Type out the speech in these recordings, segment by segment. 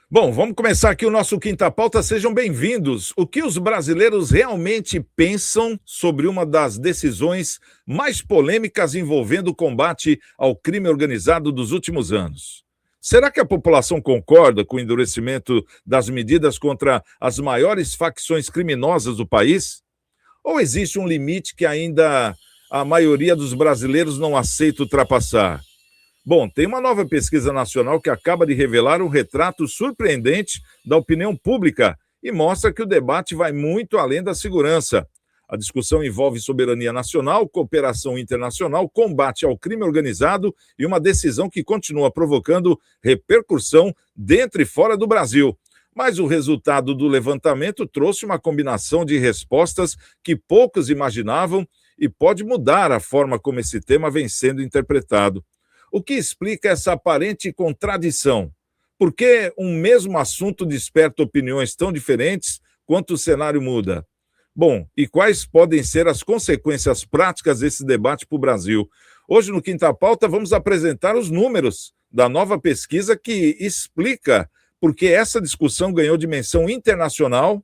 Bom, vamos começar aqui o nosso Quinta Pauta. Sejam bem-vindos. O que os brasileiros realmente pensam sobre uma das decisões mais polêmicas envolvendo o combate ao crime organizado dos últimos anos? Será que a população concorda com o endurecimento das medidas contra as maiores facções criminosas do país? Ou existe um limite que ainda a maioria dos brasileiros não aceita ultrapassar? Bom, tem uma nova pesquisa nacional que acaba de revelar um retrato surpreendente da opinião pública e mostra que o debate vai muito além da segurança. A discussão envolve soberania nacional, cooperação internacional, combate ao crime organizado e uma decisão que continua provocando repercussão dentro e fora do Brasil. Mas o resultado do levantamento trouxe uma combinação de respostas que poucos imaginavam e pode mudar a forma como esse tema vem sendo interpretado. O que explica essa aparente contradição? Por que um mesmo assunto desperta opiniões tão diferentes quanto o cenário muda? Bom, e quais podem ser as consequências práticas desse debate para o Brasil? Hoje, no Quinta Pauta, vamos apresentar os números da nova pesquisa que explica por que essa discussão ganhou dimensão internacional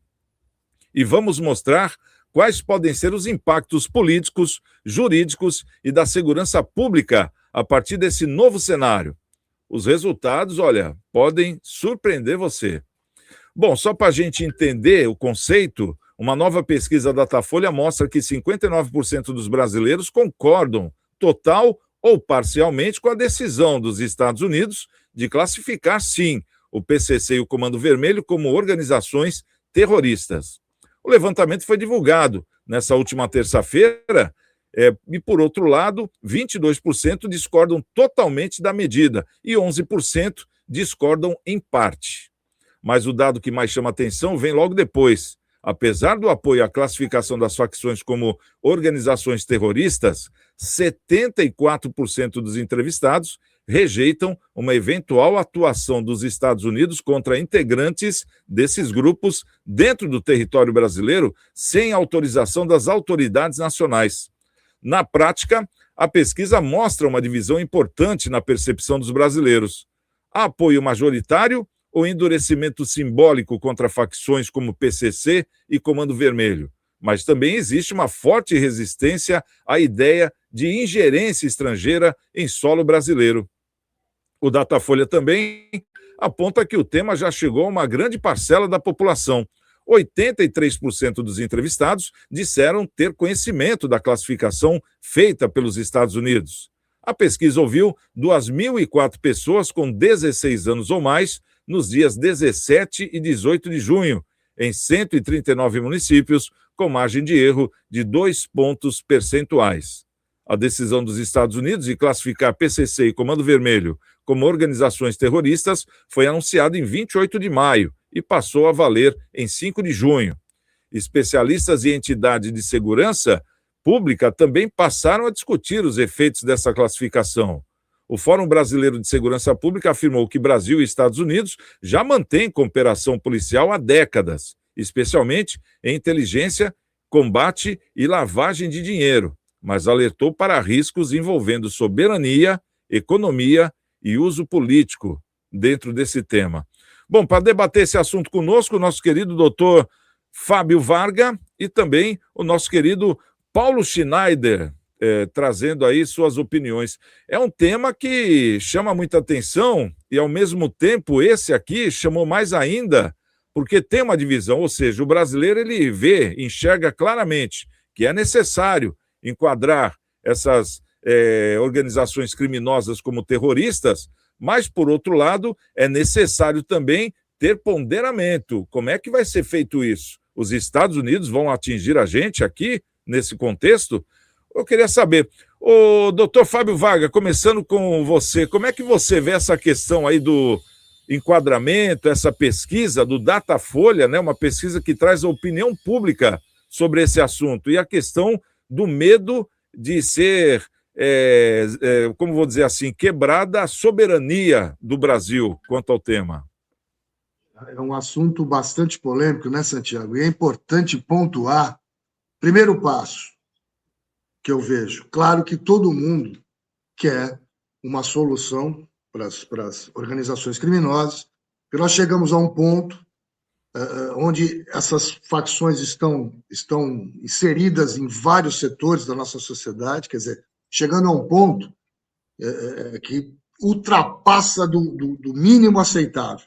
e vamos mostrar quais podem ser os impactos políticos, jurídicos e da segurança pública a partir desse novo cenário. Os resultados, olha, podem surpreender você. Bom, só para a gente entender o conceito, uma nova pesquisa da Datafolha mostra que 59% dos brasileiros concordam total ou parcialmente com a decisão dos Estados Unidos de classificar, sim, o PCC e o Comando Vermelho como organizações terroristas. O levantamento foi divulgado nessa última terça-feira e, por outro lado, 22% discordam totalmente da medida e 11% discordam em parte. Mas o dado que mais chama atenção vem logo depois. Apesar do apoio à classificação das facções como organizações terroristas, 74% dos entrevistados rejeitam uma eventual atuação dos Estados Unidos contra integrantes desses grupos dentro do território brasileiro sem autorização das autoridades nacionais. Na prática, a pesquisa mostra uma divisão importante na percepção dos brasileiros. Há apoio majoritário ou endurecimento simbólico contra facções como PCC e Comando Vermelho? Mas também existe uma forte resistência à ideia de ingerência estrangeira em solo brasileiro. O Datafolha também aponta que o tema já chegou a uma grande parcela da população. 83% dos entrevistados disseram ter conhecimento da classificação feita pelos Estados Unidos. A pesquisa ouviu 2.004 pessoas com 16 anos ou mais nos dias 17 e 18 de junho, em 139 municípios, com margem de erro de 2 pontos percentuais. A decisão dos Estados Unidos de classificar PCC e Comando Vermelho como organizações terroristas foi anunciada em 28 de maio e passou a valer em 5 de junho. Especialistas e entidades de segurança pública também passaram a discutir os efeitos dessa classificação. O Fórum Brasileiro de Segurança Pública afirmou que Brasil e Estados Unidos já mantêm cooperação policial há décadas, especialmente em inteligência, combate e lavagem de dinheiro, mas alertou para riscos envolvendo soberania, economia e uso político dentro desse tema. Bom, para debater esse assunto conosco, o nosso querido doutor Fábio Varga e também o nosso querido Paulo Schneider, trazendo aí suas opiniões. É um tema que chama muita atenção e, ao mesmo tempo, esse aqui chamou mais ainda, porque tem uma divisão, ou seja, o brasileiro ele vê, enxerga claramente que é necessário enquadrar essas organizações criminosas como terroristas, mas, por outro lado, é necessário também ter ponderamento. Como é que vai ser feito isso? Os Estados Unidos vão atingir a gente aqui, nesse contexto? Eu queria saber, o doutor Fábio Varga, começando com você, como é que você vê essa questão aí do enquadramento, essa pesquisa do Datafolha, né, uma pesquisa que traz a opinião pública sobre esse assunto, e a questão do medo de ser, como vou dizer assim, quebrada a soberania do Brasil quanto ao tema? É um assunto bastante polêmico, né, Santiago? E é importante pontuar, primeiro passo que eu vejo, claro que todo mundo quer uma solução para as organizações criminosas, que nós chegamos a um ponto onde essas facções estão inseridas em vários setores da nossa sociedade, quer dizer, chegando a um ponto que ultrapassa do mínimo aceitável.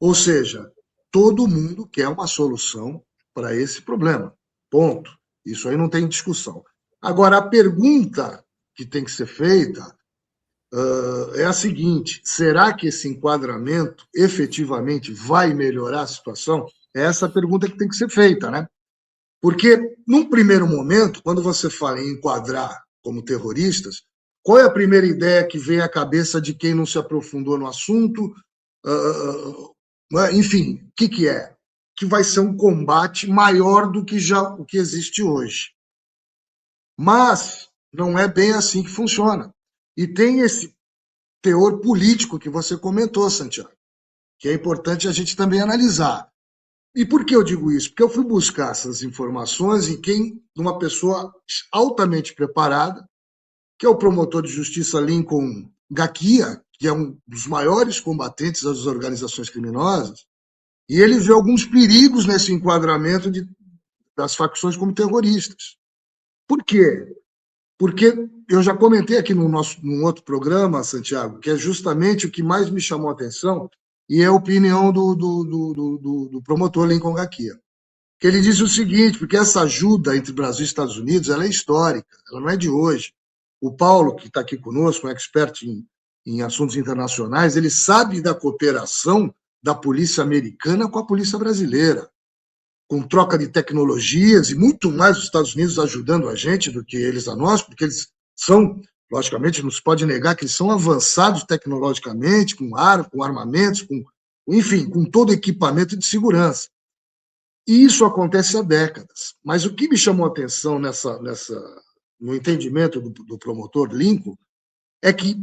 Ou seja, todo mundo quer uma solução para esse problema. Ponto. Isso aí não tem discussão. Agora, a pergunta que tem que ser feita é a seguinte: será que esse enquadramento efetivamente vai melhorar a situação? É essa a pergunta que tem que ser feita, né? Porque, num primeiro momento, quando você fala em enquadrar como terroristas, qual é a primeira ideia que vem à cabeça de quem não se aprofundou no assunto? Enfim, o que é? Que vai ser um combate maior do que já o que existe hoje. Mas não é bem assim que funciona. E tem esse teor político que você comentou, Santiago, que é importante a gente também analisar. E por que eu digo isso? Porque eu fui buscar essas informações e uma pessoa altamente preparada, que é o promotor de justiça Lincoln Gakia, que é um dos maiores combatentes das organizações criminosas, e ele vê alguns perigos nesse enquadramento das facções como terroristas. Por quê? Porque eu já comentei aqui num outro programa, Santiago, que é justamente o que mais me chamou a atenção, e é a opinião do promotor Lincoln Gakia. Que ele diz o seguinte, porque essa ajuda entre Brasil e Estados Unidos ela é histórica, ela não é de hoje. O Paulo, que está aqui conosco, um expert em assuntos internacionais, ele sabe da cooperação da polícia americana com a polícia brasileira, com troca de tecnologias e muito mais os Estados Unidos ajudando a gente do que eles a nós, porque eles são, logicamente, não se pode negar que eles são avançados tecnologicamente, com armamentos, enfim, com todo equipamento de segurança. E isso acontece há décadas. Mas o que me chamou a atenção no entendimento do promotor Lincoln é que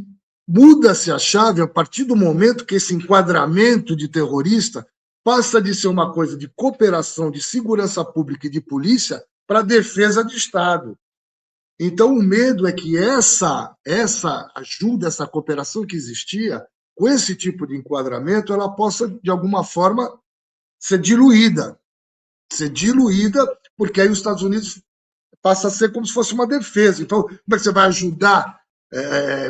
muda-se a chave a partir do momento que esse enquadramento de terrorista passa de ser uma coisa de cooperação de segurança pública e de polícia para a defesa do Estado. Então, o medo é que essa ajuda, essa cooperação que existia, com esse tipo de enquadramento, ela possa, de alguma forma, ser diluída, porque aí os Estados Unidos passa a ser como se fosse uma defesa. Então, como é que você vai ajudar,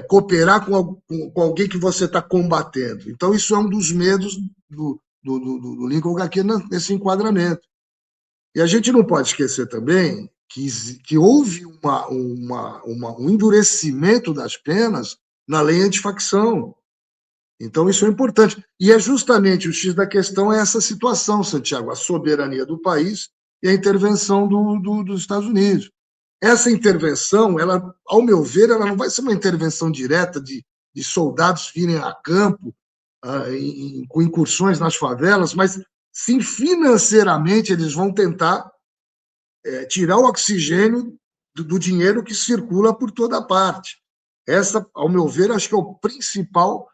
cooperar com alguém que você está combatendo? Então, isso é um dos medos do Lincoln Gakia nesse enquadramento. E a gente não pode esquecer também que houve um endurecimento das penas na lei antifacção. Então, isso é importante. E é justamente o X da questão é essa situação, Santiago, a soberania do país e a intervenção dos Estados Unidos. Essa intervenção, ela, ao meu ver, ela não vai ser uma intervenção direta de soldados virem a campo com incursões nas favelas, mas sim financeiramente eles vão tentar tirar o oxigênio do dinheiro que circula por toda parte. Essa, ao meu ver, acho que é o principal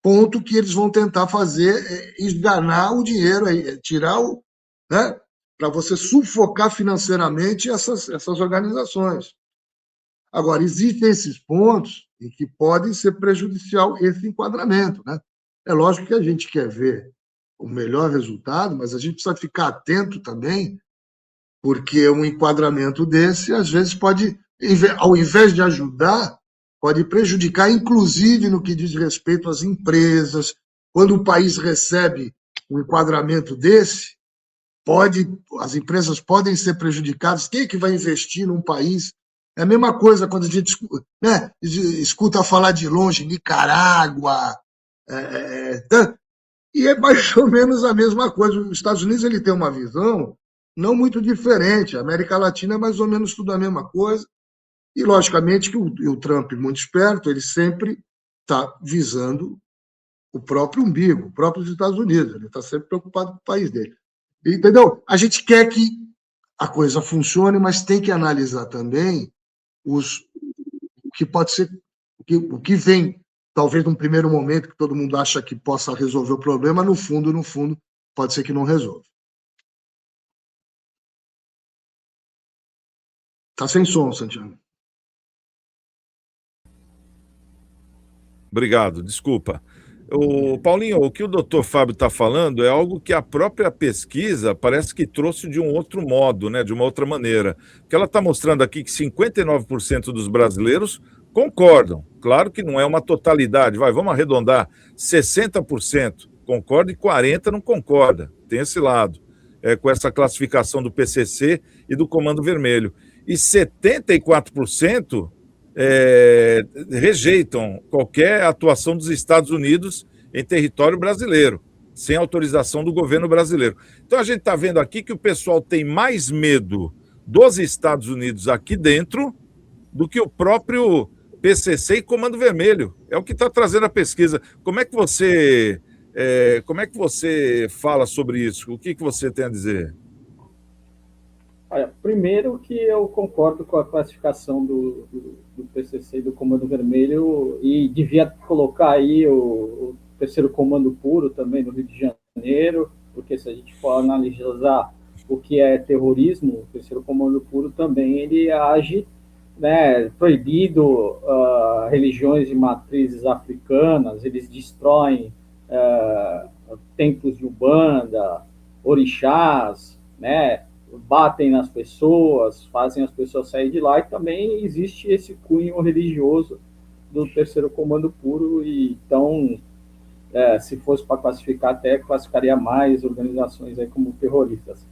ponto que eles vão tentar fazer, esganar o dinheiro, tirar o... Né, para você sufocar financeiramente essas organizações. Agora, existem esses pontos em que podem ser prejudicial esse enquadramento. Né? É lógico que a gente quer ver o melhor resultado, mas a gente precisa ficar atento também, porque um enquadramento desse, às vezes, pode, ao invés de ajudar, pode prejudicar, inclusive no que diz respeito às empresas. Quando o país recebe um enquadramento desse, as empresas podem ser prejudicadas. Quem é que vai investir num país? É a mesma coisa quando a gente escuta falar de longe, Nicarágua, e é mais ou menos a mesma coisa. Os Estados Unidos ele tem uma visão não muito diferente. A América Latina é mais ou menos tudo a mesma coisa. E, logicamente, que o Trump, muito esperto, ele sempre está visando o próprio umbigo, o próprio Estados Unidos. Ele está sempre preocupado com o país dele. Entendeu? A gente quer que a coisa funcione, mas tem que analisar também o que pode ser, o que vem, talvez num primeiro momento que todo mundo acha que possa resolver o problema, no fundo, pode ser que não resolva. Está sem som, Santiago. Obrigado, desculpa. O Paulinho, o que o doutor Fábio está falando é algo que a própria pesquisa parece que trouxe de um outro modo, né, de uma outra maneira. Porque ela está mostrando aqui que 59% dos brasileiros concordam. Claro que não é uma totalidade, vamos arredondar, 60% concorda e 40% não concorda. Tem esse lado, com essa classificação do PCC e do Comando Vermelho. E 74% rejeitam qualquer atuação dos Estados Unidos em território brasileiro, sem autorização do governo brasileiro. Então a gente está vendo aqui que o pessoal tem mais medo dos Estados Unidos aqui dentro do que o próprio PCC e Comando Vermelho. É o que está trazendo a pesquisa. Como é que você fala sobre isso? O que você tem a dizer? Olha, primeiro que eu concordo com a classificação do PCC e do Comando Vermelho e devia colocar aí o terceiro Comando Puro também no Rio de Janeiro, porque se a gente for analisar o que é terrorismo, o terceiro Comando Puro também ele age, né, proibido religiões de matrizes africanas, eles destroem templos de Umbanda, orixás, né, batem nas pessoas, fazem as pessoas sair de lá, e também existe esse cunho religioso do terceiro Comando Puro, e então, se fosse para classificar, até classificaria mais organizações aí como terroristas.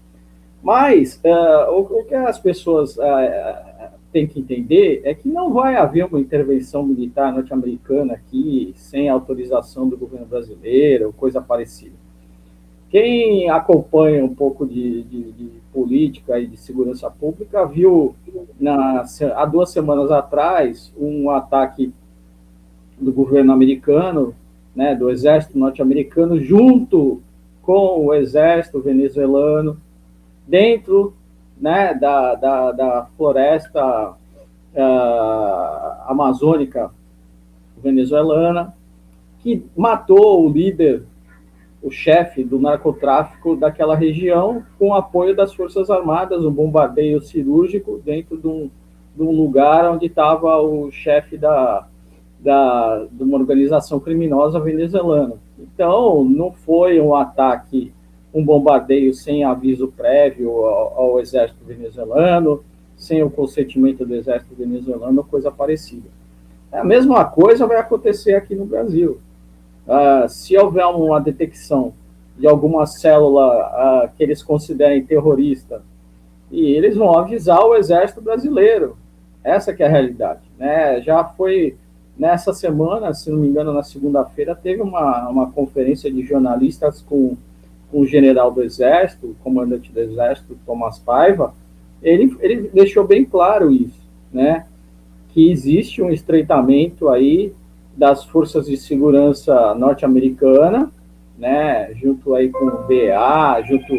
Mas o que as pessoas têm que entender é que não vai haver uma intervenção militar norte-americana aqui sem autorização do governo brasileiro, ou coisa parecida. Quem acompanha um pouco de política e de segurança pública viu, há 2 semanas atrás, um ataque do governo americano, né, do exército norte-americano, junto com o exército venezuelano, dentro, né, da floresta amazônica venezuelana, que matou o líder, o chefe do narcotráfico daquela região, com apoio das Forças Armadas, um bombardeio cirúrgico dentro de um lugar onde estava o chefe de uma organização criminosa venezuelana. Então, não foi um ataque, um bombardeio sem aviso prévio ao exército venezuelano, sem o consentimento do exército venezuelano, coisa parecida. A mesma coisa vai acontecer aqui no Brasil. Se houver uma detecção de alguma célula que eles considerem terrorista, e eles vão avisar o exército brasileiro. Essa que é a realidade, né? Já foi nessa semana, se não me engano, na segunda-feira, teve uma conferência de jornalistas com o general do exército, o comandante do exército, Tomás Paiva. Ele deixou bem claro isso, né? Que existe um estreitamento aí das forças de segurança norte-americana, né, junto aí com o BA, junto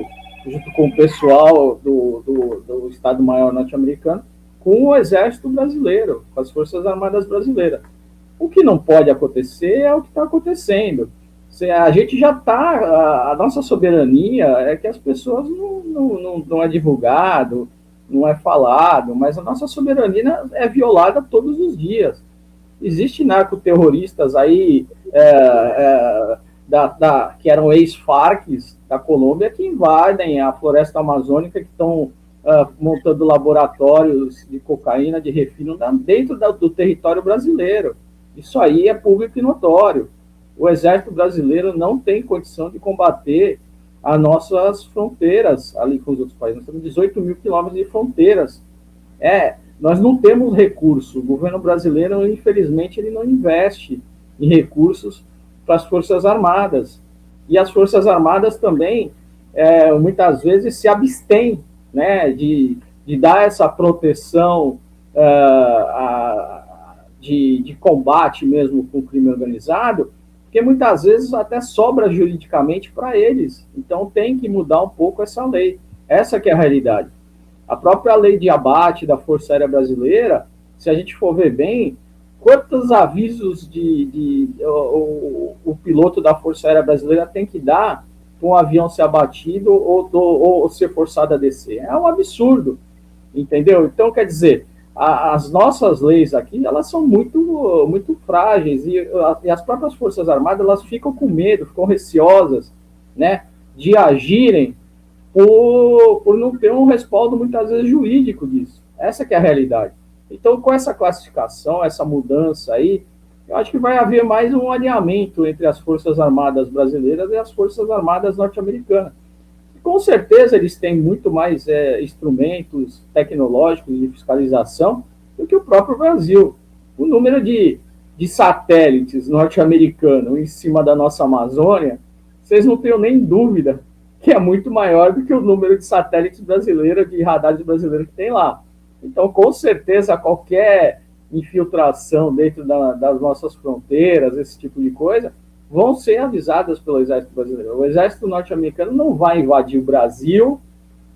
com o pessoal do Estado-Maior norte-americano, com o Exército Brasileiro, com as Forças Armadas Brasileiras. O que não pode acontecer é o que está acontecendo. A gente já está, a nossa soberania é que as pessoas não é divulgado, não é falado, mas a nossa soberania é violada todos os dias. Existem narcoterroristas aí que eram ex-Farcs da Colômbia que invadem a floresta amazônica, que estão montando laboratórios de cocaína, de refino dentro do território brasileiro. Isso aí é público e notório. O Exército Brasileiro não tem condição de combater as nossas fronteiras ali com os outros países. Nós temos 18 mil quilômetros de fronteiras. Nós não temos recurso. O governo brasileiro, infelizmente, ele não investe em recursos para as Forças Armadas. E as Forças Armadas também, muitas vezes, se abstêm, né, de dar essa proteção de combate mesmo com o crime organizado, porque muitas vezes até sobra juridicamente para eles. Então tem que mudar um pouco essa lei. Essa que é a realidade. A própria lei de abate da Força Aérea Brasileira, se a gente for ver bem, quantos avisos o piloto da Força Aérea Brasileira tem que dar para um avião ser abatido ou ser forçado a descer? É um absurdo, entendeu? Então, quer dizer, as nossas leis aqui, elas são muito frágeis, e as próprias Forças Armadas, elas ficam com medo, ficam receosas, né, de agirem por não ter um respaldo, muitas vezes, jurídico disso. Essa que é a realidade. Então, com essa classificação, essa mudança aí, eu acho que vai haver mais um alinhamento entre as Forças Armadas brasileiras e as Forças Armadas norte-americanas. Com certeza, eles têm muito mais instrumentos tecnológicos de fiscalização do que o próprio Brasil. O número de satélites norte-americanos em cima da nossa Amazônia, vocês não tenham nem dúvida que é muito maior do que o número de satélites brasileiros, de radares brasileiros que tem lá. Então, com certeza, qualquer infiltração dentro das nossas fronteiras, esse tipo de coisa, vão ser avisadas pelo Exército Brasileiro. O Exército norte-americano não vai invadir o Brasil,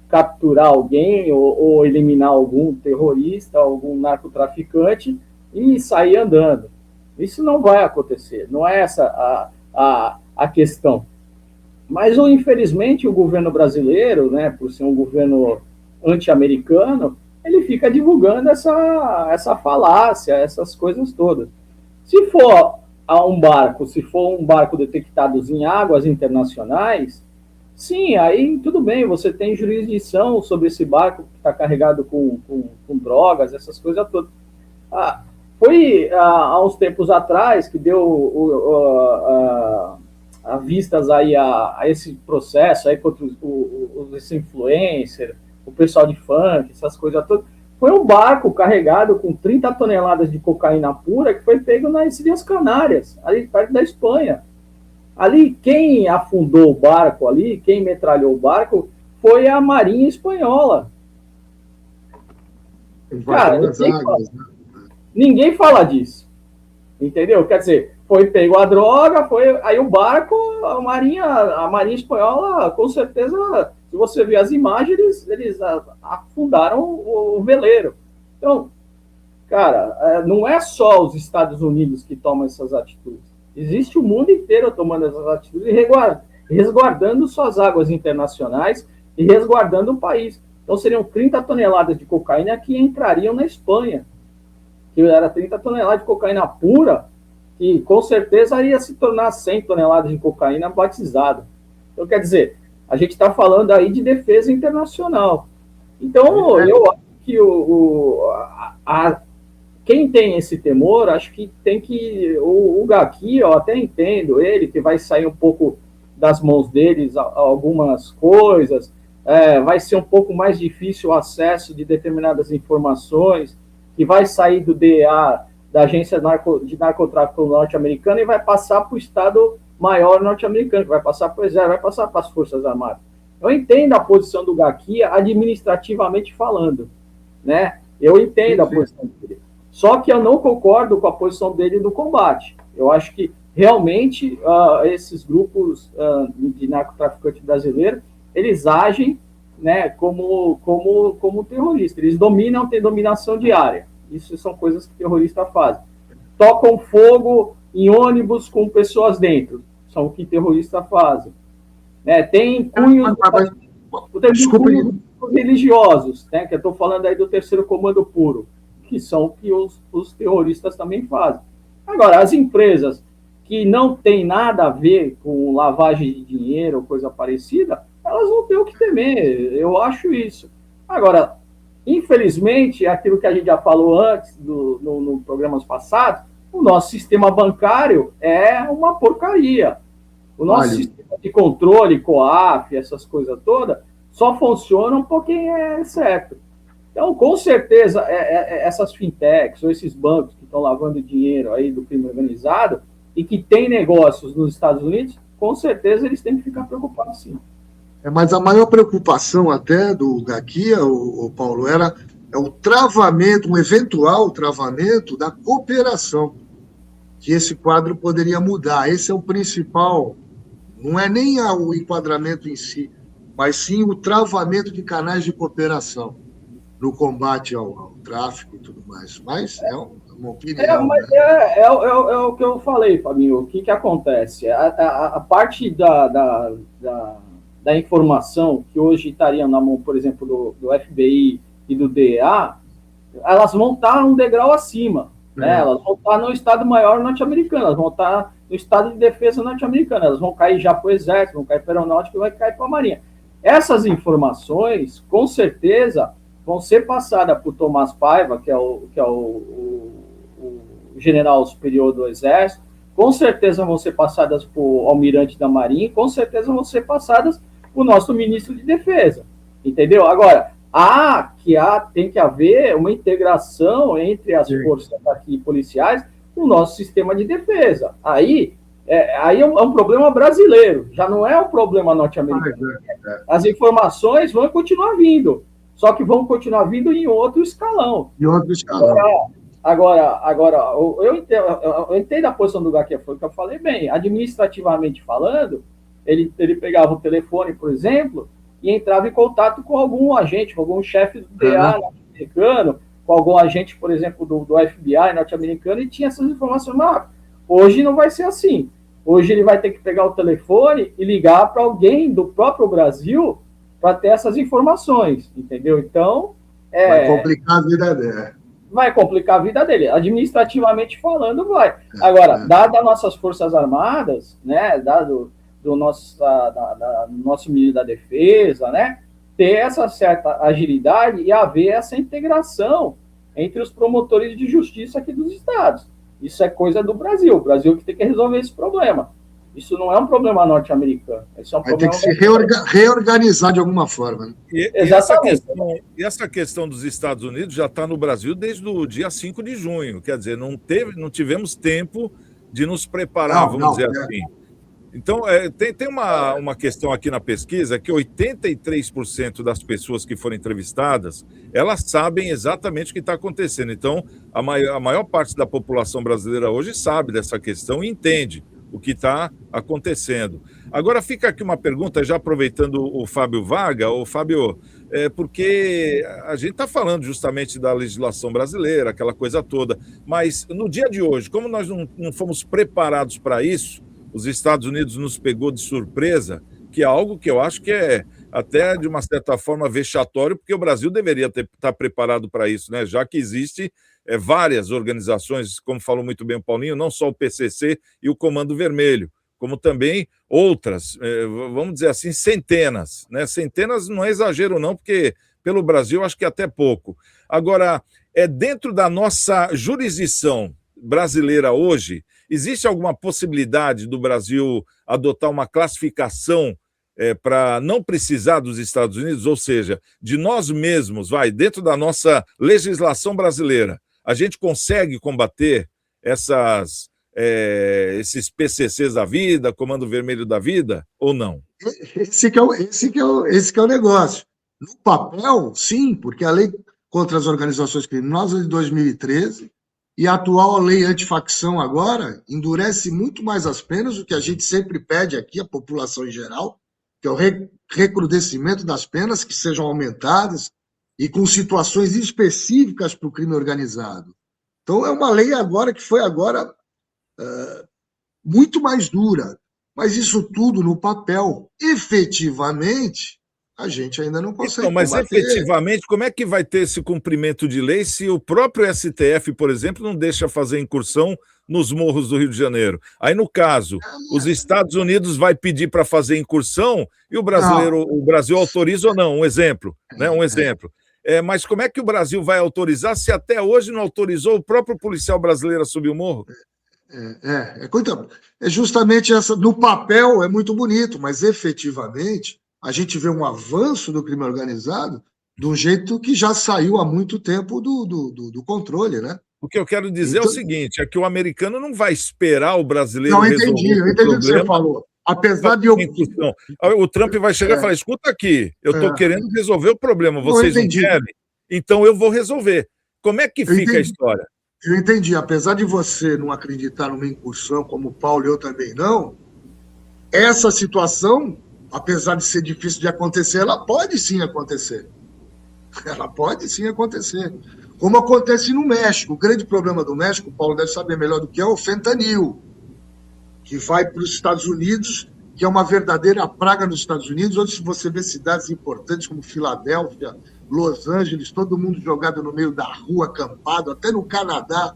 capturar alguém ou eliminar algum terrorista, algum narcotraficante e sair andando. Isso não vai acontecer, não é essa a questão. Mas, infelizmente, o governo brasileiro, né, por ser um governo anti-americano, ele fica divulgando essa falácia, essas coisas todas. Se for se for um barco detectado em águas internacionais, sim, aí tudo bem, você tem jurisdição sobre esse barco que está carregado com drogas, essas coisas todas. Foi há uns tempos atrás que deu vistas aí a esse processo aí contra os influencers, o pessoal de funk, essas coisas todas. Foi um barco carregado com 30 toneladas de cocaína pura que foi pego nas Ilhas Canárias, ali perto da Espanha. Ali, quem afundou o barco ali, quem metralhou o barco, foi a Marinha Espanhola. Cara, ninguém fala disso. Entendeu? Quer dizer, foi pego a droga, aí o barco, a Marinha Espanhola, com certeza, se você ver as imagens, eles afundaram o veleiro. Então, cara, não é só os Estados Unidos que tomam essas atitudes. Existe o mundo inteiro tomando essas atitudes e resguardando suas águas internacionais e resguardando o país. Então, seriam 30 toneladas de cocaína que entrariam na Espanha, que era 30 toneladas de cocaína pura, que com certeza ia se tornar 100 toneladas de cocaína batizada. Então, quer dizer, a gente está falando aí de defesa internacional. Então, eu acho que quem tem esse temor, acho que tem que... O Gaki, eu até entendo ele, que vai sair um pouco das mãos deles algumas coisas, vai ser um pouco mais difícil o acesso de determinadas informações, que vai sair do DEA, da Agência de Narcotráfico norte-americana, e vai passar para o Estado Maior norte-americano, que vai passar para o Exército, vai passar para as Forças Armadas. Eu entendo a posição do Gaki administrativamente falando, né? Eu entendo a posição dele. Só que eu não concordo com a posição dele no combate. Eu acho que, realmente, esses grupos de narcotraficantes brasileiros, eles agem, né, como terroristas. Eles têm dominação diária. Isso são coisas que terroristas fazem. Tocam fogo em ônibus com pessoas dentro. São o que terroristas fazem. Tem cunhos religiosos, né, que eu estou falando aí do Terceiro Comando Puro, que são o que os terroristas também fazem. Agora, as empresas que não têm nada a ver com lavagem de dinheiro ou coisa parecida, elas não têm o que temer. Eu acho isso. Agora, infelizmente, aquilo que a gente já falou antes, no programas passados, o nosso sistema bancário é uma porcaria. O nosso sistema de controle, COAF, essas coisas todas, só funcionam por quem é certo. Então, com certeza, essas fintechs ou esses bancos que estão lavando dinheiro aí do crime organizado e que têm negócios nos Estados Unidos, com certeza eles têm que ficar preocupados, sim. Mas a maior preocupação até do Gaki, o Paulo, é o travamento, um eventual travamento da cooperação, que esse quadro poderia mudar. Esse é o principal, não é nem o enquadramento em si, mas sim o travamento de canais de cooperação no combate ao tráfico e tudo mais. Mas é uma opinião. Mas é o que eu falei, Fabinho. O que acontece? A parte da informação que hoje estaria na mão, por exemplo, do FBI e do DEA, elas vão estar um degrau acima, né? Elas vão estar no Estado-Maior norte-americano, elas vão estar no Estado de Defesa norte-americano, elas vão cair já para o Exército, vão cair para a Aeronáutica e vai cair para a Marinha. Essas informações, com certeza, vão ser passadas por Tomás Paiva, que é o general superior do Exército, com certeza vão ser passadas para o almirante da Marinha, com certeza vão ser passadas para o nosso ministro de Defesa, entendeu? Agora, tem que haver uma integração entre as forças aqui policiais no nosso sistema de defesa. Aí é um problema brasileiro, já não é um problema norte-americano. As informações vão continuar vindo, só que vão continuar vindo em outro escalão. Agora eu entendo a posição do Gaki, foi o que eu falei bem. Administrativamente falando, ele pegava o telefone, por exemplo, e entrava em contato com algum agente, com algum chefe do DA norte-americano, com algum agente, por exemplo, do FBI norte-americano, e tinha essas informações. Mas hoje não vai ser assim. Hoje ele vai ter que pegar o telefone e ligar para alguém do próprio Brasil para ter essas informações, entendeu? Então... vai complicar a vida dele. Vai complicar a vida dele. Administrativamente falando, vai. Agora, dada nossas Forças Armadas, né, dado do nosso ministro da Defesa, né, ter essa certa agilidade e haver essa integração entre os promotores de justiça aqui dos estados. Isso é coisa do Brasil. O Brasil que tem que resolver esse problema. Isso não é um problema norte-americano. Isso é um problema... Tem que se reorganizar de alguma forma. Né? E essa questão dos Estados Unidos já está no Brasil desde o dia 5 de junho. Quer dizer, não tivemos tempo de nos preparar, vamos dizer assim. Então, tem uma questão aqui na pesquisa que 83% das pessoas que foram entrevistadas, elas sabem exatamente o que está acontecendo. Então, a maior parte da população brasileira hoje sabe dessa questão e entende o que está acontecendo. Agora, fica aqui uma pergunta, já aproveitando o Fábio Vaga. Fábio, porque a gente está falando justamente da legislação brasileira, aquela coisa toda, mas no dia de hoje, como nós não fomos preparados para isso, os Estados Unidos nos pegou de surpresa, que é algo que eu acho que é até, de uma certa forma, vexatório, porque o Brasil deveria estar preparado para isso, né? Já que existe várias organizações, como falou muito bem o Paulinho, não só o PCC e o Comando Vermelho, como também outras, vamos dizer assim, centenas, né? Centenas não é exagero não, porque pelo Brasil acho que é até pouco. Agora, dentro da nossa jurisdição brasileira hoje, existe alguma possibilidade do Brasil adotar uma classificação para não precisar dos Estados Unidos, ou seja, de nós mesmos, dentro da nossa legislação brasileira, a gente consegue combater esses PCCs da vida, Comando Vermelho da vida, ou não? Esse que é o negócio. No papel, sim, porque a lei contra as organizações criminosas de 2013 e a atual lei antifacção agora endurece muito mais as penas, o que a gente sempre pede aqui, a população em geral, que é o recrudescimento das penas, que sejam aumentadas, e com situações específicas para o crime organizado. Então, é uma lei agora que foi agora muito mais dura, mas isso tudo no papel, efetivamente, a gente ainda não consegue mas combater. Efetivamente, como é que vai ter esse cumprimento de lei se o próprio STF, por exemplo, não deixa fazer incursão nos morros do Rio de Janeiro? Aí, no caso, os Estados Unidos vai pedir para fazer incursão e o Brasil autoriza ou não? Um exemplo, né? Um exemplo. Mas como é que o Brasil vai autorizar se até hoje não autorizou o próprio policial brasileiro a subir o morro? É justamente essa. No papel é muito bonito, mas efetivamente a gente vê um avanço do crime organizado de um jeito que já saiu há muito tempo do controle, né? O que eu quero dizer é o seguinte, é que o americano não vai esperar o brasileiro resolver o problema. Eu entendi o que você falou. Apesar de o Trump vai chegar e falar, escuta aqui, eu estou querendo resolver o problema, vocês não querem? Então eu vou resolver. Como é que fica a história? Eu entendi. Apesar de você não acreditar numa incursão, como o Paulo e eu também não, essa situação, apesar de ser difícil de acontecer, ela pode sim acontecer. Ela pode sim acontecer. Como acontece no México. O grande problema do México, o Paulo deve saber melhor do que é, o fentanil, que vai para os Estados Unidos, que é uma verdadeira praga nos Estados Unidos, onde você vê cidades importantes como Filadélfia, Los Angeles, todo mundo jogado no meio da rua, acampado, até no Canadá.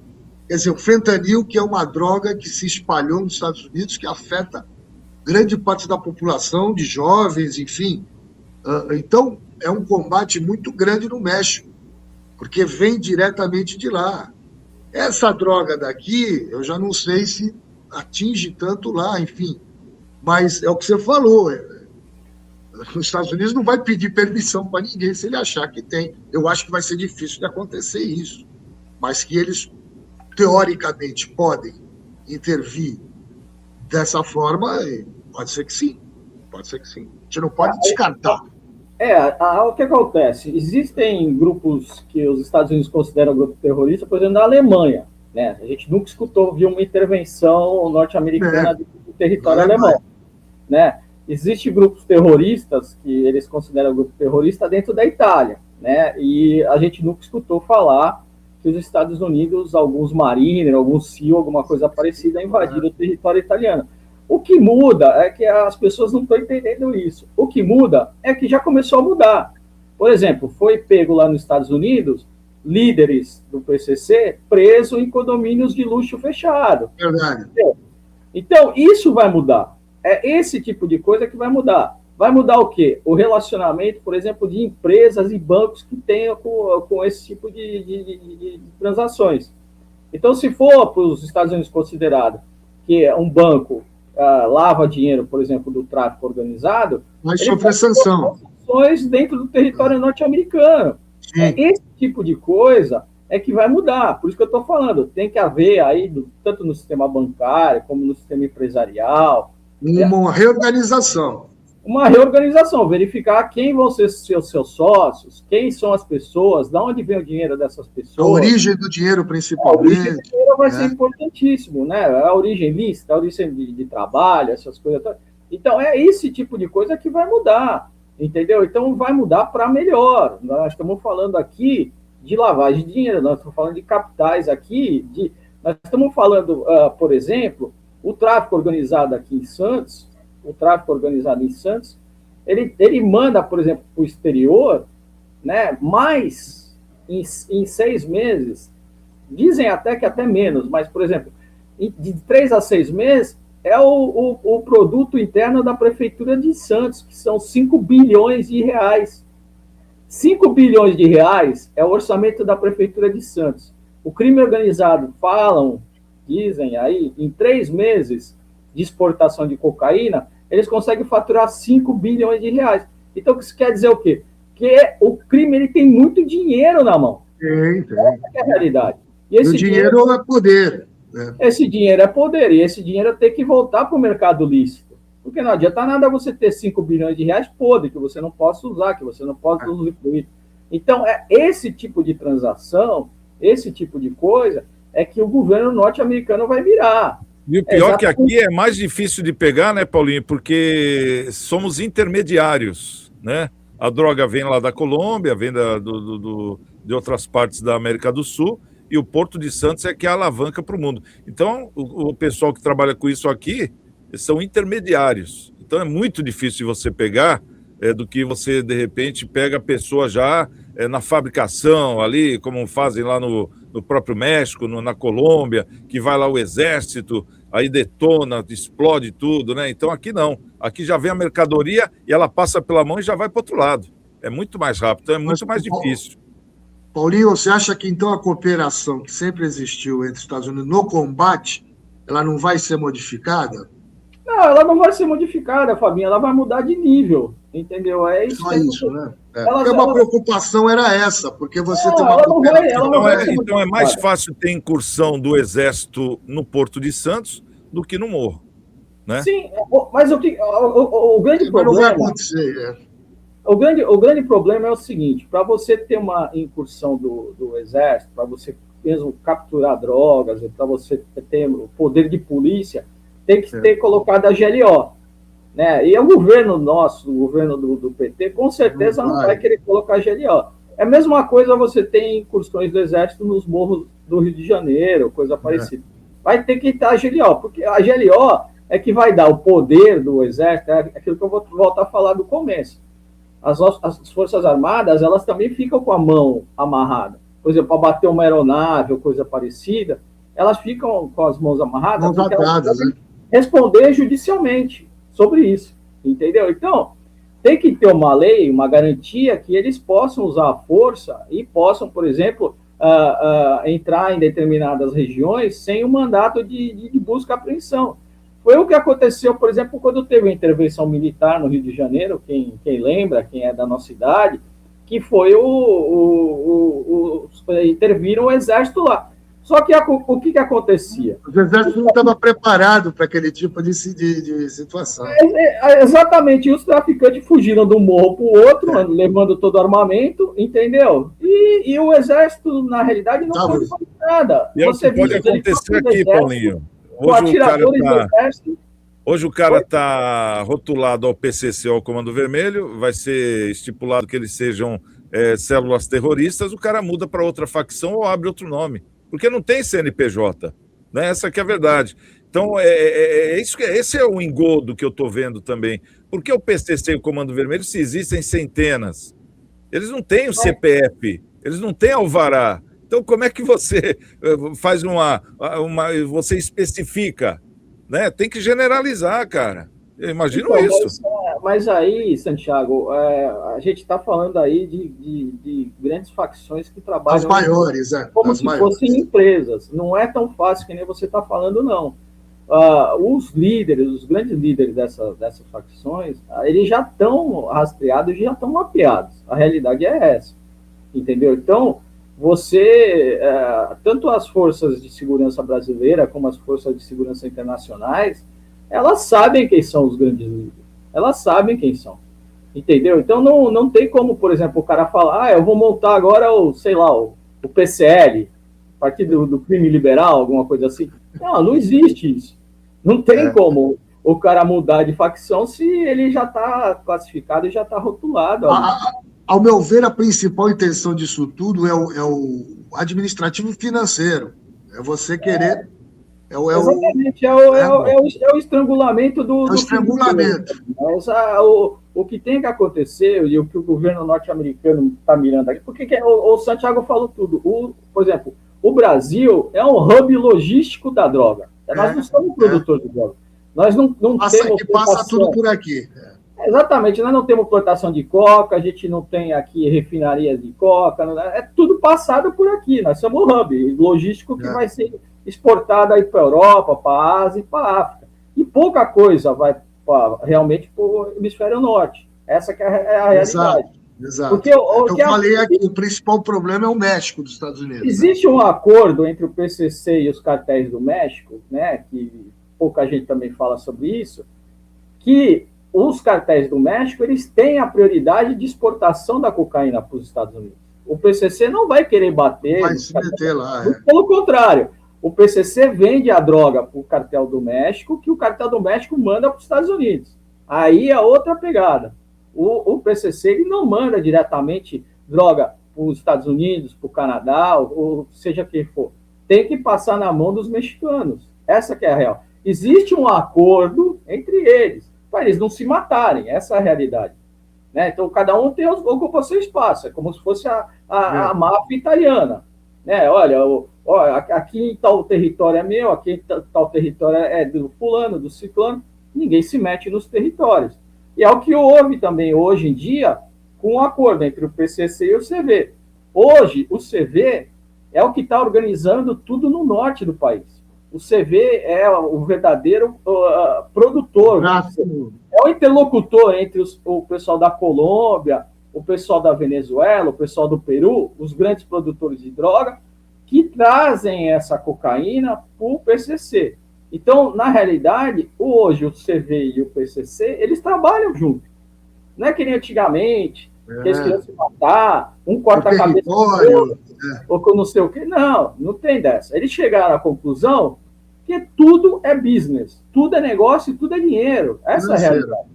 Quer dizer, o fentanil, que é uma droga que se espalhou nos Estados Unidos, que afeta grande parte da população, de jovens, enfim. Então, é um combate muito grande no México, porque vem diretamente de lá. Essa droga daqui, eu já não sei se atinge tanto lá, enfim. Mas é o que você falou. Os Estados Unidos não vai pedir permissão para ninguém se ele achar que tem. Eu acho que vai ser difícil de acontecer isso. Mas que eles, teoricamente, podem intervir dessa forma, pode ser que sim. Pode ser que sim. A gente não pode descartar. O que acontece? Existem grupos que os Estados Unidos consideram grupo terrorista, por exemplo, na Alemanha. Né? A gente nunca viu uma intervenção norte-americana do território alemão. Né? Existem grupos terroristas que eles consideram grupo terrorista dentro da Itália. Né? E a gente nunca escutou falar que os Estados Unidos, alguns Mariner, alguns SEAL, alguma coisa parecida, invadiram o território italiano. O que muda é que as pessoas não estão entendendo isso. O que muda é que já começou a mudar. Por exemplo, foi pego lá nos Estados Unidos líderes do PCC presos em condomínios de luxo fechado. Verdade. Então, isso vai mudar. É esse tipo de coisa que vai mudar. Vai mudar o quê? O relacionamento, por exemplo, de empresas e bancos que tenham com esse tipo de transações. Então, se for para os Estados Unidos considerado que um banco lava dinheiro, por exemplo, do tráfico organizado, vai sofrer sanção. Sanções dentro do território norte-americano. Esse tipo de coisa é que vai mudar. Por isso que eu estou falando. Tem que haver aí, tanto no sistema bancário como no sistema empresarial, uma reorganização. Uma reorganização, verificar quem vão ser seus sócios, quem são as pessoas, de onde vem o dinheiro dessas pessoas. A origem do dinheiro, principalmente. A origem do dinheiro vai ser importantíssimo, né? A origem lícita, a origem de trabalho, essas coisas. Então, é esse tipo de coisa que vai mudar, entendeu? Então, vai mudar para melhor. Nós estamos falando aqui de lavagem de dinheiro, nós estamos falando de capitais aqui, nós estamos falando, por exemplo, o tráfico organizado aqui em Santos, ele manda, por exemplo, para o exterior, né, mais em 6 meses, dizem até que até menos, mas, por exemplo, de 3 a 6 meses, é o produto interno da Prefeitura de Santos, que são 5 bilhões de reais. 5 bilhões de reais é o orçamento da Prefeitura de Santos. O crime organizado, dizem aí, em 3 meses de exportação de cocaína, eles conseguem faturar 5 bilhões de reais. Então, isso quer dizer o quê? Que o crime ele tem muito dinheiro na mão. Essa é a realidade. E esse dinheiro é poder. Né? Esse dinheiro é poder, e esse dinheiro tem que voltar para o mercado lícito. Porque não adianta nada você ter 5 bilhões de reais podre, que você não possa usar, que você não possa usufruir. Então, esse tipo de transação, esse tipo de coisa, é que o governo norte-americano vai virar. E o pior é que aqui é mais difícil de pegar, né, Paulinho? Porque somos intermediários, né? A droga vem lá da Colômbia, vem de outras partes da América do Sul, e o Porto de Santos é que é a alavanca para o mundo. Então, o pessoal que trabalha com isso aqui são intermediários. Então, é muito difícil de você pegar do que você, de repente, pega a pessoa já na fabricação ali, como fazem lá no próprio México, na Colômbia, que vai lá o exército, aí detona, explode tudo, né? Então aqui não. Aqui já vem a mercadoria e ela passa pela mão e já vai para o outro lado. É muito mais rápido, então é muito mais difícil. Paulinho, você acha que então a cooperação que sempre existiu entre os Estados Unidos no combate, ela não vai ser modificada? Não, ela não vai ser modificada, Fabinho, ela vai mudar de nível, entendeu? É isso. Só isso, né? Porque uma preocupação era essa, porque você tem uma cooperação. Então é mais fácil ter incursão do Exército no Porto de Santos do que no Morro, né? Sim, mas o grande problema... Não vai acontecer, O grande problema é o seguinte, para você ter uma incursão do Exército, para você mesmo capturar drogas, para você ter o poder de polícia, tem que ter colocado a GLO. Né? E o governo nosso, o governo do PT, com certeza não vai querer colocar a GLO. É a mesma coisa você tem incursões do Exército nos morros do Rio de Janeiro, coisa parecida. Vai ter que estar a GLO, porque a GLO é que vai dar o poder do Exército, é aquilo que eu vou voltar a falar do começo. as Forças Armadas, elas também ficam com a mão amarrada. Por exemplo, para bater uma aeronave ou coisa parecida, elas ficam com as mãos amarradas, Mãos porque elas atadas, podem né? responder judicialmente sobre isso, entendeu? Então, tem que ter uma lei, uma garantia que eles possam usar a força e possam, por exemplo, entrar em determinadas regiões sem um mandato de busca e apreensão. Foi o que aconteceu, por exemplo, quando teve a intervenção militar no Rio de Janeiro, quem lembra, quem é da nossa cidade, que foi interviram o exército lá. Só que o que acontecia? O exército não estava preparado para aquele tipo de situação. Exatamente, os traficantes fugiram de um morro para o outro, levando todo o armamento, entendeu? E o exército, na realidade, não pôde fazer nada. E é o que pode acontecer aqui, Paulinho. Hoje o cara está rotulado ao PCC, ao Comando Vermelho, vai ser estipulado que eles sejam células terroristas, o cara muda para outra facção ou abre outro nome, porque não tem CNPJ, né? Essa que é a verdade. Então, esse é o engodo que eu estou vendo também. Por que o PCC e o Comando Vermelho, se existem centenas? Eles não têm o CPF, eles não têm alvará. Então, como é que você faz você especifica? Né? Tem que generalizar, cara. Eu imagino então, isso. Mas aí, Santiago, a gente está falando aí de grandes facções que trabalham... As maiores, como se fossem empresas. Não é tão fácil que nem você está falando, não. Os grandes líderes dessas facções, eles já estão rastreados e já estão mapeados. A realidade é essa. Entendeu? Então, tanto as forças de segurança brasileira como as forças de segurança internacionais, elas sabem quem são os grandes líderes. Elas sabem quem são. Entendeu? Então, não tem como, por exemplo, o cara falar, eu vou montar agora o PCL, Partido do Crime Liberal, alguma coisa assim. Não existe isso. Não tem como o cara mudar de facção se ele já está classificado e já está rotulado. Ao meu ver, a principal intenção disso tudo é o administrativo financeiro. É você querer... Exatamente, é o estrangulamento do... É o estrangulamento. Mas o que tem que acontecer, e o que o governo norte-americano está mirando aqui, porque o Santiago falou tudo. Por exemplo, o Brasil é um hub logístico da droga. Nós não somos produtores de droga. Nós não temos... Passa tudo por aqui. Exatamente, nós não temos plantação de coca, a gente não tem aqui refinarias de coca, é tudo passado por aqui. Nós somos um hub logístico que vai ser exportado aí para a Europa, para a Ásia e para a África. E pouca coisa vai realmente para o hemisfério norte. Essa que é a realidade. Exato. Porque eu falei aqui, o principal problema é o México dos Estados Unidos. Existe um acordo entre o PCC e os cartéis do México, né, que pouca gente também fala sobre isso, que os cartéis do México, eles têm a prioridade de exportação da cocaína para os Estados Unidos. O PCC não vai querer bater... Vai se meter lá, Pelo contrário, o PCC vende a droga para o cartel do México, que o cartel do México manda para os Estados Unidos. Aí é outra pegada. O PCC ele não manda diretamente droga para os Estados Unidos, para o Canadá, ou seja quem for. Tem que passar na mão dos mexicanos. Essa que é a real. Existe um acordo entre eles, para eles não se matarem, essa é a realidade. Né? Então, cada um ocupa seu espaço, é como se fosse a máfia italiana. Né? Olha, aqui em tal território é meu, aqui em tal território é do fulano, do ciclano, ninguém se mete nos territórios. E é o que houve também, hoje em dia, com um acordo entre o PCC e o CV. Hoje, o CV é o que está organizando tudo no norte do país. O CV é o verdadeiro produtor. É o interlocutor entre o pessoal da Colômbia, o pessoal da Venezuela, o pessoal do Peru, os grandes produtores de droga, que trazem essa cocaína para o PCC. Então, na realidade, hoje o CV e o PCC, eles trabalham juntos. Não é que nem antigamente, que eles queriam se matar, um corta a cabeça do outro, ou com não sei o quê. Não tem dessa. Eles chegaram à conclusão que tudo é business, tudo é negócio e tudo é dinheiro. Essa é a realidade.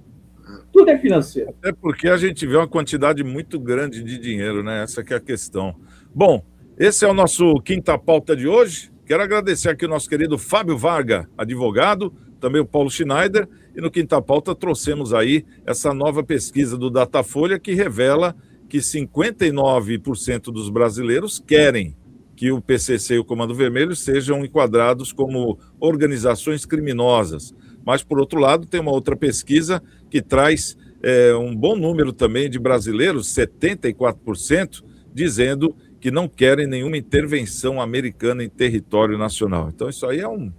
Tudo é financeiro. Até porque a gente vê uma quantidade muito grande de dinheiro, né? Essa que é a questão. Bom, esse é o nosso Quinta Pauta de hoje. Quero agradecer aqui o nosso querido Fábio Varga, advogado, também o Paulo Schneider, e no Quinta Pauta trouxemos aí essa nova pesquisa do Datafolha que revela que 59% dos brasileiros querem que o PCC e o Comando Vermelho sejam enquadrados como organizações criminosas. Mas, por outro lado, tem uma outra pesquisa que traz um bom número também de brasileiros, 74%, dizendo que não querem nenhuma intervenção americana em território nacional. Então, isso aí é um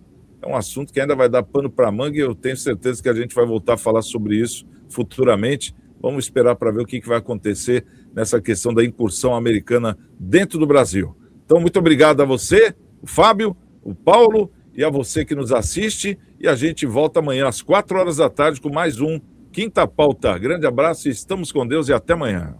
assunto que ainda vai dar pano para manga e eu tenho certeza que a gente vai voltar a falar sobre isso futuramente. Vamos esperar para ver o que vai acontecer nessa questão da incursão americana dentro do Brasil. Então, muito obrigado a você, o Fábio, o Paulo e a você que nos assiste. E a gente volta amanhã às 4 horas da tarde com mais um Quinta Pauta. Grande abraço, estamos com Deus e até amanhã.